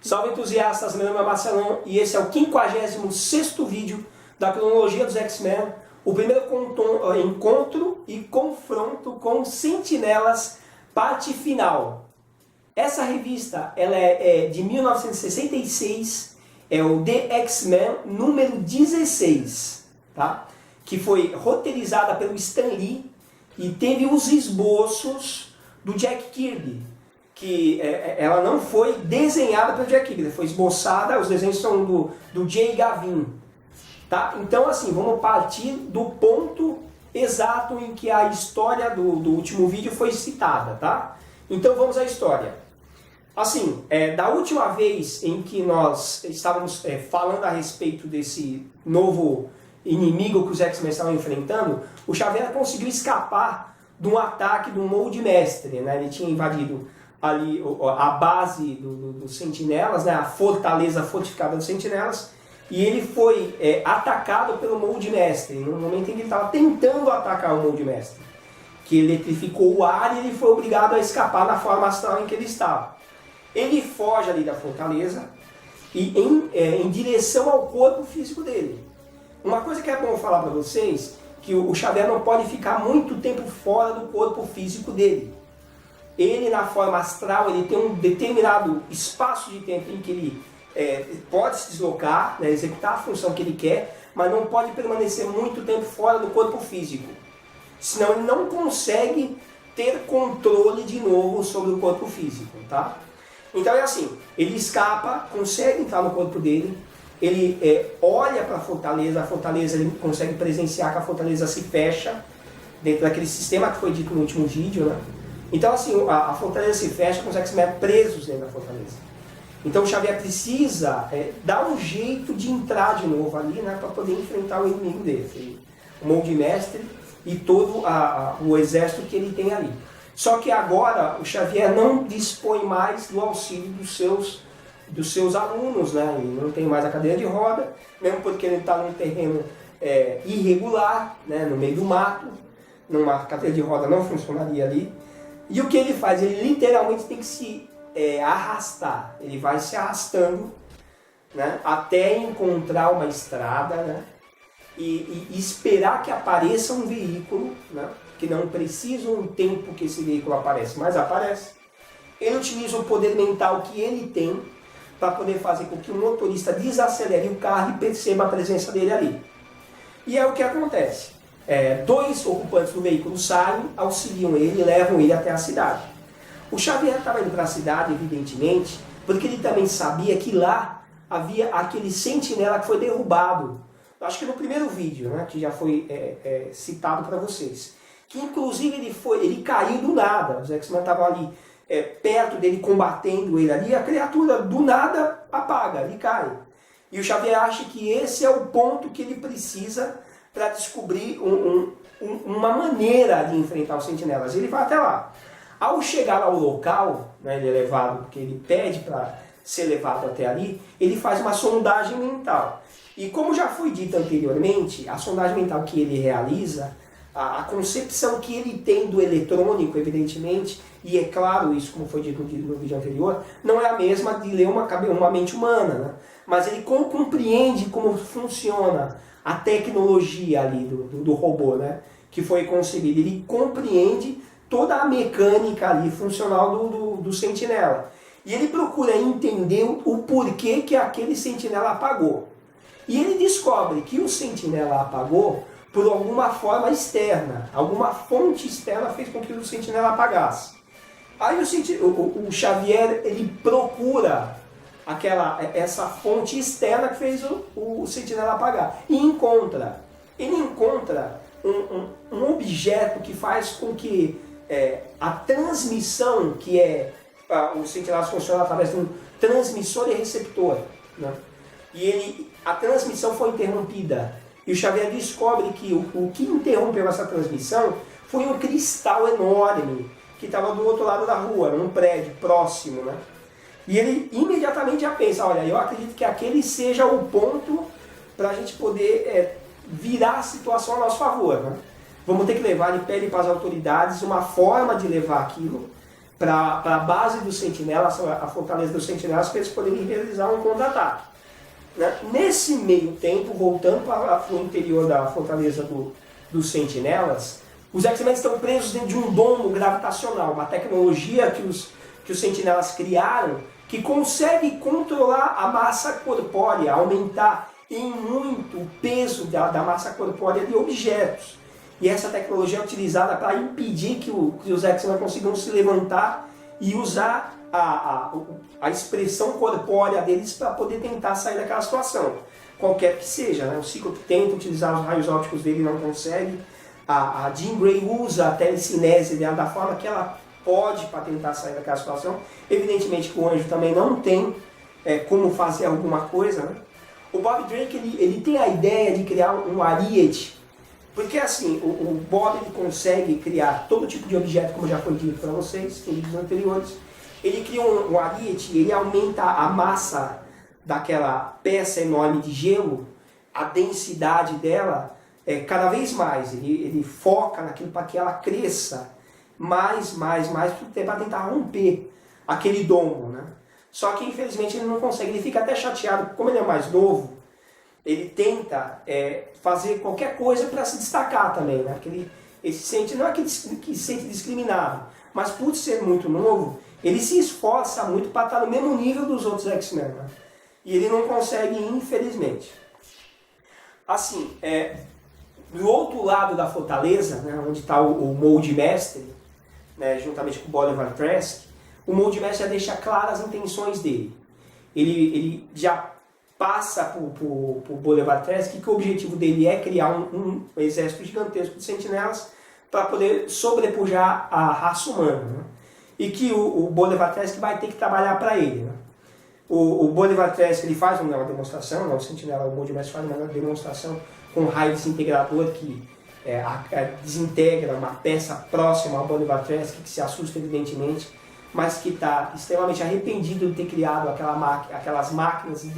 Salve entusiastas, meu nome é Marcelão e esse é o 56º vídeo da cronologia dos X-Men, o primeiro encontro e confronto com Sentinelas, parte final. Essa revista ela é de 1966, é o The X-Men número 16, tá? Que foi roteirizada pelo Stan Lee e teve os esboços do Jack Kirby, que ela não foi desenhada pelo Jack Kirby, foi esboçada, os desenhos são do Jay Gavin. Tá? Então assim, vamos partir do ponto exato em que a história do último vídeo foi citada. Tá? Então vamos à história. Assim, da última vez em que nós estávamos falando a respeito desse novo inimigo que os X-Men estavam enfrentando, o Xavier conseguiu escapar de um ataque do Molde Mestre, né? Ele tinha invadido ali a base dos Sentinelas, né? A fortaleza fortificada dos Sentinelas, e ele foi atacado pelo Molde Mestre, no momento em que ele estava tentando atacar o Molde Mestre, que eletrificou o ar e ele foi obrigado a escapar na forma astral em que ele estava. Ele foge ali da fortaleza e em direção ao corpo físico dele. Uma coisa que é bom falar para vocês, que o Xavier não pode ficar muito tempo fora do corpo físico dele. Ele, na forma astral, ele tem um determinado espaço de tempo em que ele pode se deslocar, né, executar a função que ele quer, mas não pode permanecer muito tempo fora do corpo físico. Senão ele não consegue ter controle de novo sobre o corpo físico. Tá? Então é assim, ele escapa, consegue entrar no corpo dele, ele olha para a fortaleza ele consegue presenciar que a fortaleza se fecha, dentro daquele sistema que foi dito no último vídeo, né? Então assim, a fortaleza se fecha com os X-Men presos dentro da fortaleza. Então o Xavier precisa dar um jeito de entrar de novo ali, né, para poder enfrentar o inimigo dele, o Molde Mestre e todo o exército que ele tem ali. Só que agora o Xavier não dispõe mais do auxílio dos seus alunos, né? Ele não tem mais a cadeira de roda, mesmo porque ele está num terreno irregular, né, no meio do mato, numa cadeira de roda não funcionaria ali. E o que ele faz? Ele literalmente tem que se arrastar. Ele vai se arrastando, né, até encontrar uma estrada, né, e esperar que apareça um veículo, né, que não precisa um tempo que esse veículo aparece, mas aparece. Ele utiliza o poder mental que ele tem para poder fazer com que o motorista desacelere o carro e perceba a presença dele ali. E é o que acontece. Dois ocupantes do veículo saem, auxiliam ele e levam ele até a cidade. O Xavier estava indo para a cidade, evidentemente, porque ele também sabia que lá havia aquele sentinela que foi derrubado. Acho que no primeiro vídeo, né, que já foi citado para vocês. Que inclusive ele caiu do nada. Os X-Men estavam ali perto dele, combatendo ele ali, a criatura do nada apaga, ele cai. E o Xavier acha que esse é o ponto que ele precisa para descobrir uma maneira de enfrentar os sentinelas. Ele vai até lá. Ao chegar ao local, né, ele é levado, porque ele pede para ser levado até ali, ele faz uma sondagem mental. E como já foi dito anteriormente, a sondagem mental que ele realiza, a concepção que ele tem do eletrônico, evidentemente, e é claro isso, como foi dito no vídeo anterior, não é a mesma de ler uma mente humana, né? Mas ele compreende como funciona a tecnologia ali do robô, né, que foi concebido. Ele compreende toda a mecânica ali funcional do sentinela. E ele procura entender o porquê que aquele sentinela apagou. E ele descobre que o sentinela apagou por alguma forma externa. Alguma fonte externa fez com que o sentinela apagasse. Aí o Xavier ele procura essa fonte externa que fez o sentinela apagar. E encontra. Ele encontra um objeto que faz com que a transmissão, que o sentinela funciona através de um transmissor e receptor, né? E a transmissão foi interrompida. E o Xavier descobre que o que interrompeu essa transmissão foi um cristal enorme que estava do outro lado da rua, num prédio próximo, né? E ele imediatamente já pensa, olha, eu acredito que aquele seja o ponto para a gente poder virar a situação a nosso favor, né? Vamos ter que levar, ele pede para as autoridades uma forma de levar aquilo para a base dos sentinelas, a fortaleza dos sentinelas, para eles poderem realizar um contra-ataque. Né? Nesse meio tempo, voltando para o interior da fortaleza dos sentinelas, os X-Men estão presos dentro de um domo gravitacional, uma tecnologia que os sentinelas criaram, que consegue controlar a massa corpórea, aumentar em muito o peso da massa corpórea de objetos. E essa tecnologia é utilizada para impedir que os X-Men consigam se levantar e usar a expressão corpórea deles para poder tentar sair daquela situação. Qualquer que seja, né? O Cíclope tenta utilizar os raios ópticos dele e não consegue. A Jean Grey usa a telecinese dela da forma que ela pode para tentar sair daquela situação. Evidentemente que o Anjo também não tem como fazer alguma coisa. Né? O Bob Drake ele tem a ideia de criar um ariete, porque assim, o Bob ele consegue criar todo tipo de objeto, como já foi dito para vocês em vídeos anteriores. Ele cria um ariete, ele aumenta a massa daquela peça enorme de gelo, a densidade dela, cada vez mais. Ele foca naquilo para que ela cresça mais, para tentar romper aquele domo. Né? Só que infelizmente ele não consegue, ele fica até chateado, porque como ele é mais novo, ele tenta fazer qualquer coisa para se destacar também. Né? Ele se sente, não é que se sente discriminado, mas por ser muito novo, ele se esforça muito para estar no mesmo nível dos outros X-Men. Né? E ele não consegue, infelizmente. Assim, do outro lado da fortaleza, né, onde está o Molde Mestre, né, juntamente com o Bolivar Trask, o Molde Mestre já deixa claras as intenções dele. Ele já passa para o Bolivar Trask que o objetivo dele é criar um exército gigantesco de sentinelas para poder sobrepujar a raça humana. Né? E que o Bolivar Trask vai ter que trabalhar para ele. Né? O Bolivar Trask ele faz uma demonstração, né? O Sentinela, o Molde Mestre faz uma demonstração com um raio desintegrador que desintegra uma peça próxima ao Bolivar Trask, que se assusta evidentemente, mas que está extremamente arrependido de ter criado aquelas máquinas de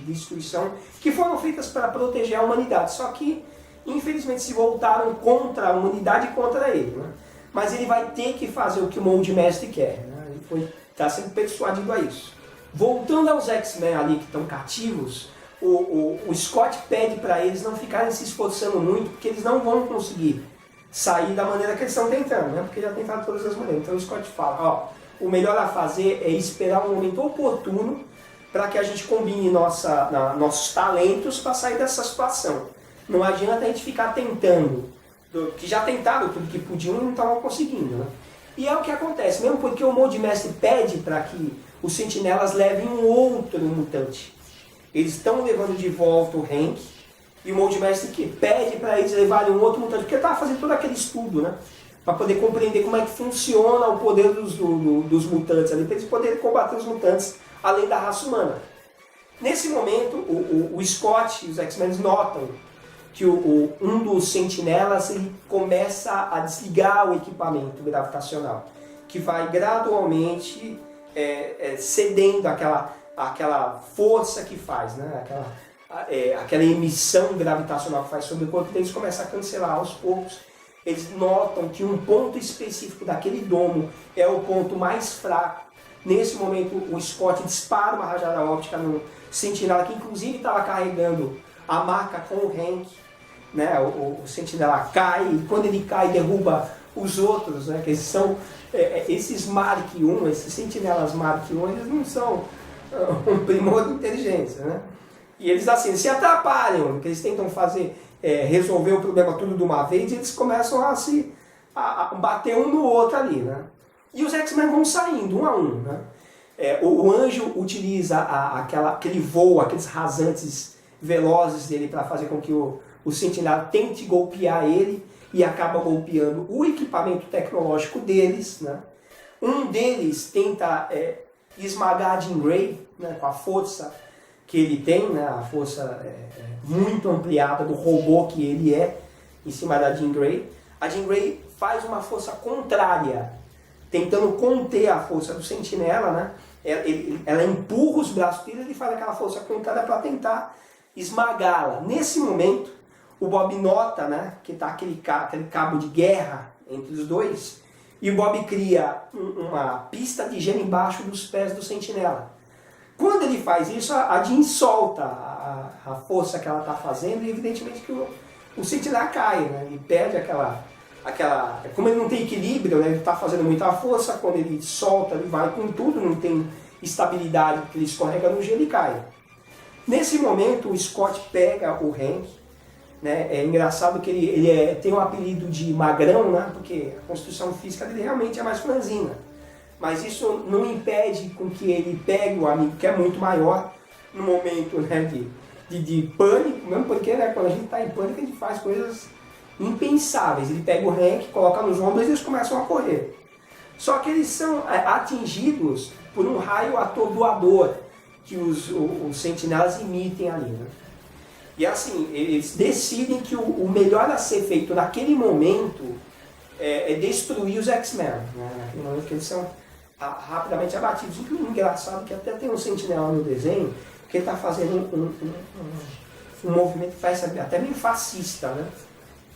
destruição que foram feitas para proteger a humanidade, só que infelizmente se voltaram contra a humanidade e contra ele. Né? Mas ele vai ter que fazer o que o Molde Mestre quer, né? Ele está sendo persuadido a isso. Voltando aos X-Men ali que estão cativos, o Scott pede para eles não ficarem se esforçando muito, porque eles não vão conseguir sair da maneira que eles estão tentando, né? Porque já tentaram todas as maneiras. Então o Scott fala, o melhor a fazer é esperar um momento oportuno para que a gente combine nossos talentos para sair dessa situação. Não adianta a gente ficar tentando, que já tentaram tudo que podiam e não estavam conseguindo. Né? E é o que acontece, mesmo porque o Molde Mestre pede para que os sentinelas levem um outro mutante. Eles estão levando de volta o Hank, e o Molde Mestre que pede para eles levarem um outro mutante, porque ele estava fazendo todo aquele estudo, né? Para poder compreender como é que funciona o poder dos mutantes ali, para eles poderem combater os mutantes além da raça humana. Nesse momento, o Scott e os X-Men notam que um dos sentinelas ele começa a desligar o equipamento gravitacional, que vai gradualmente cedendo aquela força que faz, né? Aquela emissão gravitacional que faz sobre o corpo deles começa a cancelar aos poucos. Eles notam que um ponto específico daquele domo é o ponto mais fraco. Nesse momento o Scott dispara uma rajada óptica no sentinela, que inclusive estava carregando a marca com o Hank. Né? O sentinela cai, e quando ele cai derruba os outros, né? Que são esses Mark I, esses sentinelas Mark I, eles não são um primor de inteligência, né? E eles assim se atrapalham, porque eles tentam resolver o problema tudo de uma vez, e eles começam a bater um no outro ali, né? E os X-Men vão saindo um a um, né? O Anjo utiliza aquele voo, aqueles rasantes velozes dele para fazer com que o Sentinela tente golpear ele, e acaba golpeando o equipamento tecnológico deles, né? Um deles tenta esmagar a Jean Grey, né, com a força que ele tem, né, a força muito ampliada do robô que ele é, em cima da Jean Grey. A Jean Grey faz uma força contrária, tentando conter a força do Sentinela, né? Ela empurra os braços dele e ele faz aquela força contrária para tentar esmagá-la. Nesse momento, o Bob nota, né, que está aquele cabo de guerra entre os dois, E o Bob cria uma pista de gelo embaixo dos pés do sentinela. Quando ele faz isso, a Jean solta a força que ela está fazendo e evidentemente que o sentinela cai, né? Ele perde aquela... Como ele não tem equilíbrio, né? Ele está fazendo muita força, quando ele solta, ele vai com tudo, não tem estabilidade, porque ele escorrega no gelo e cai. Nesse momento, o Scott pega o Hank, né? É engraçado que ele tem o apelido de magrão, né? Porque a constituição física dele realmente é mais franzina. Mas isso não impede com que ele pegue o amigo, que é muito maior, no momento, né, de pânico, mesmo porque, né, quando a gente está em pânico a gente faz coisas impensáveis. Ele pega o Hank, coloca nos ombros e eles começam a correr. Só que eles são atingidos por um raio atordoador que os sentinelas emitem ali, né? E assim, eles decidem que o melhor a ser feito naquele momento é destruir os X-Men, né? Naquele momento que eles são rapidamente abatidos. O que é engraçado que até tem um sentinela no desenho que ele está fazendo um movimento que parece até meio fascista,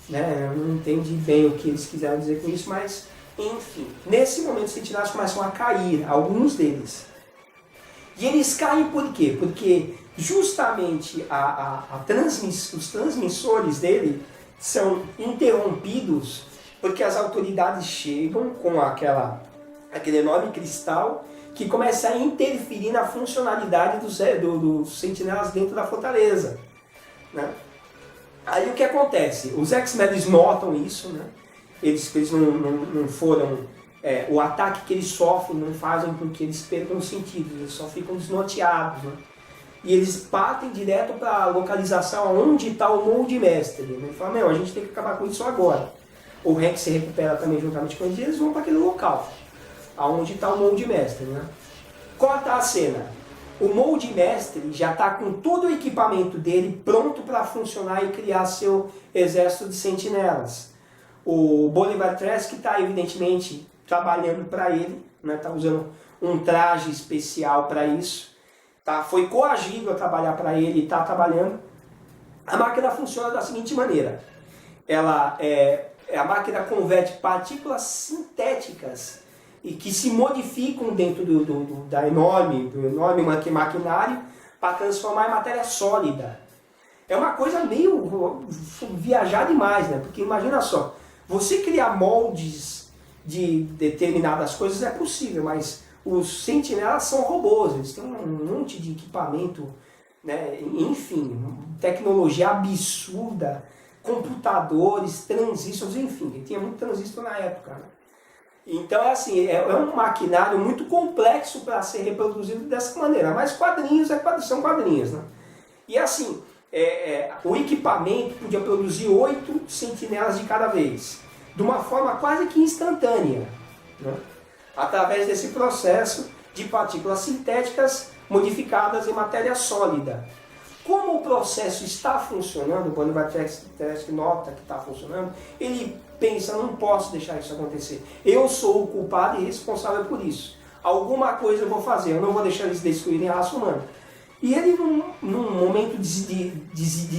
né? Eu não entendi bem o que eles quiseram dizer com isso, mas enfim. Nesse momento os sentinelas começam a cair, alguns deles. E eles caem por quê? Porque justamente os transmissores dele são interrompidos porque as autoridades chegam com aquele enorme cristal que começa a interferir na funcionalidade dos sentinelas dentro da fortaleza, né? Aí o que acontece? Os X-Men notam isso, né? Eles não foram... o ataque que eles sofrem não fazem com que eles percam os sentidos, eles só ficam desnorteados, né? E eles partem direto para a localização onde está o Molde Mestre. Ele fala, meu, a gente tem que acabar com isso agora. O Hank se recupera também juntamente com eles e eles vão para aquele local, aonde está o Molde Mestre, né? Corta a cena. O Molde Mestre já está com todo o equipamento dele pronto para funcionar e criar seu exército de sentinelas. O Bolivar Trask está evidentemente trabalhando para ele, né? Está usando um traje especial para isso. Tá? Foi coagido a trabalhar para ele e está trabalhando. A máquina funciona da seguinte maneira. A máquina converte partículas sintéticas e que se modificam dentro do enorme maquinário para transformar em matéria sólida. É uma coisa meio viajar demais, né? Porque imagina só, você criar moldes de determinadas coisas é possível, mas os sentinelas são robôs, eles têm um monte de equipamento, né? Enfim, tecnologia absurda, computadores, transistores, enfim, tinha muito transistor na época, né? Então, assim, é um maquinário muito complexo para ser reproduzido dessa maneira, mas quadrinhos são quadrinhos, né? E assim, o equipamento podia produzir 8 sentinelas de cada vez, de uma forma quase que instantânea, né? Através desse processo de partículas sintéticas modificadas em matéria sólida. Como o processo está funcionando, o Bolivar Trask nota que está funcionando, ele pensa, não posso deixar isso acontecer. Eu sou o culpado e responsável por isso. Alguma coisa eu vou fazer, eu não vou deixar eles destruírem a raça humana. E ele, num momento de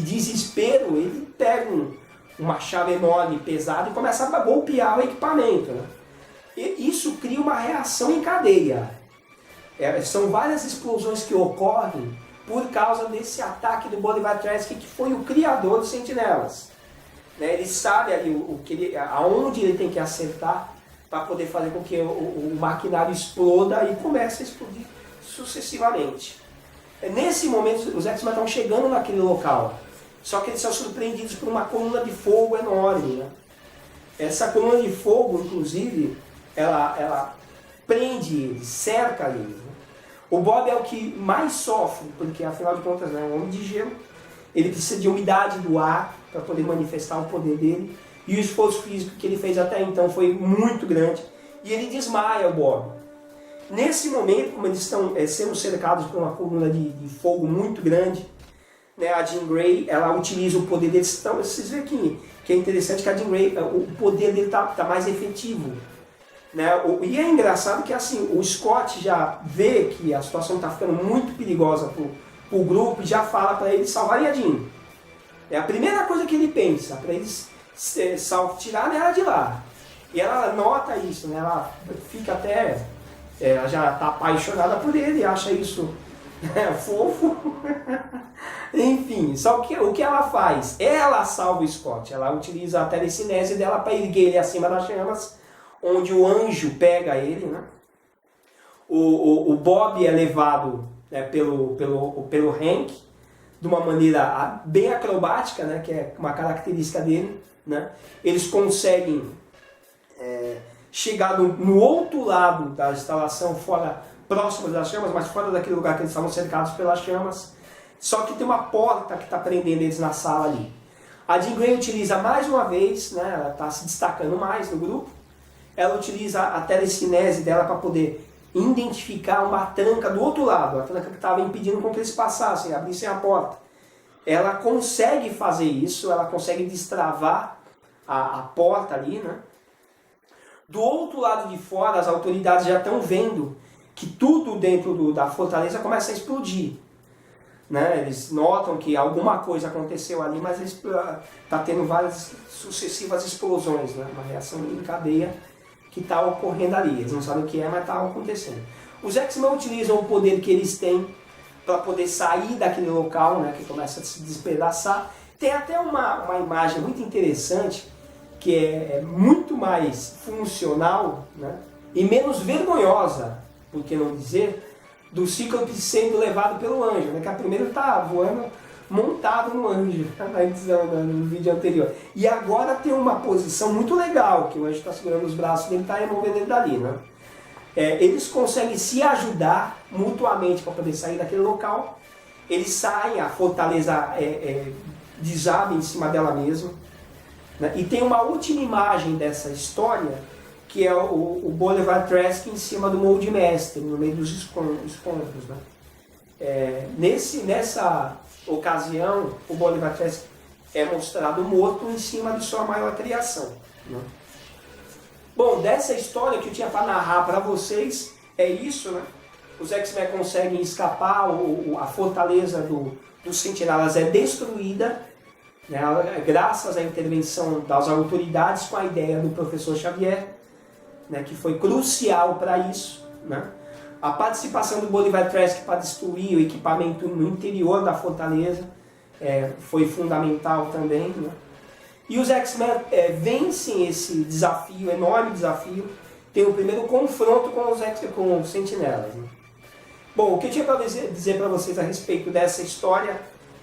desespero, ele pega uma chave enorme, pesada, e começa a golpear o equipamento, né? E isso cria uma reação em cadeia. São várias explosões que ocorrem por causa desse ataque do Bolivar Trask, que foi o criador dos sentinelas. Né? Ele sabe ali aonde ele tem que acertar para poder fazer com que o maquinário exploda e comece a explodir sucessivamente. Nesse momento, os X-Men estão chegando naquele local, só que eles são surpreendidos por uma coluna de fogo enorme, né? Essa coluna de fogo, inclusive, ela prende eles, cerca eles, né? O Bob é o que mais sofre, porque afinal de contas é um homem de gelo, ele precisa de umidade do ar para poder manifestar o poder dele, e o esforço físico que ele fez até então foi muito grande, e ele desmaia o Bob. Nesse momento, como eles estão sendo cercados por uma coluna de fogo muito grande, né, a Jean Grey, ela utiliza o poder deles. Então, vocês veem que é interessante que a Jean Grey, o poder dele está mais efetivo. Né? E é engraçado que assim, o Scott já vê que a situação está ficando muito perigosa para o grupo e já fala para eles salvarem a Jean. É a primeira coisa que ele pensa, para eles tirarem ela de lá. E ela nota isso, né? Ela fica até... ela já está apaixonada por ele, acha isso fofo. Enfim, só que o que ela faz? Ela salva o Scott, ela utiliza a telecinese dela para erguer ele acima das chamas, onde o anjo pega ele, né? O Bob é levado, né, pelo Hank, de uma maneira bem acrobática, né, que é uma característica dele, né? Eles conseguem chegar no outro lado da instalação, fora, próximo das chamas, mas fora daquele lugar que eles estavam cercados pelas chamas. Só que tem uma porta que está prendendo eles na sala ali. A Jean Grey utiliza mais uma vez, né, ela está se destacando mais no grupo, ela utiliza a telecinese dela para poder identificar uma tranca do outro lado, a tranca que estava impedindo com que eles passassem, abrissem a porta. Ela consegue fazer isso, ela consegue destravar a porta ali, né? Do outro lado de fora, as autoridades já estão vendo que tudo dentro da fortaleza começa a explodir. Né? Eles notam que alguma coisa aconteceu ali, mas está tendo várias sucessivas explosões, né? Uma reação em cadeia que está ocorrendo ali. Eles não sabem o que é, mas está acontecendo. Os X-Men utilizam o poder que eles têm para poder sair daquele local, né? Que começa a se despedaçar. Tem até uma imagem muito interessante, que é muito mais funcional, né? E menos vergonhosa, por que não dizer, do Cíclope sendo levado pelo anjo, né? Que a primeira está voando montado no anjo, na edição, no vídeo anterior. E agora tem uma posição muito legal, que o anjo está segurando os braços dele e está removendo ele dali, né? Eles conseguem se ajudar mutuamente para poder sair daquele local. Eles saem, a fortaleza desaba em cima dela mesma. Né? E tem uma última imagem dessa história, que é o Bolivar Trask em cima do Molde Mestre, no meio dos escombros. Né? Nessa ocasião, o Bolivar Trask é mostrado morto em cima de sua maior criação. Né? Bom, dessa história que eu tinha para narrar para vocês, é isso, né? Os X-Men conseguem escapar, a fortaleza dos Sentinelas é destruída, né? Graças à intervenção das autoridades com a ideia do professor Xavier, né? Que foi crucial para isso. Né? A participação do Bolivar Trask para destruir o equipamento no interior da fortaleza foi fundamental também. Né? E os X-Men vencem esse desafio, enorme desafio, tem o primeiro confronto com os Sentinelas. Né? Bom, o que eu tinha para dizer para vocês a respeito dessa história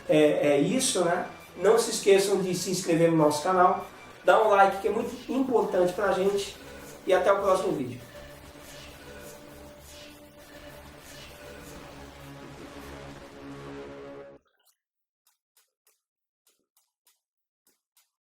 é isso, né? Não se esqueçam de se inscrever no nosso canal, dar um like que é muito importante para a gente, e até o próximo vídeo.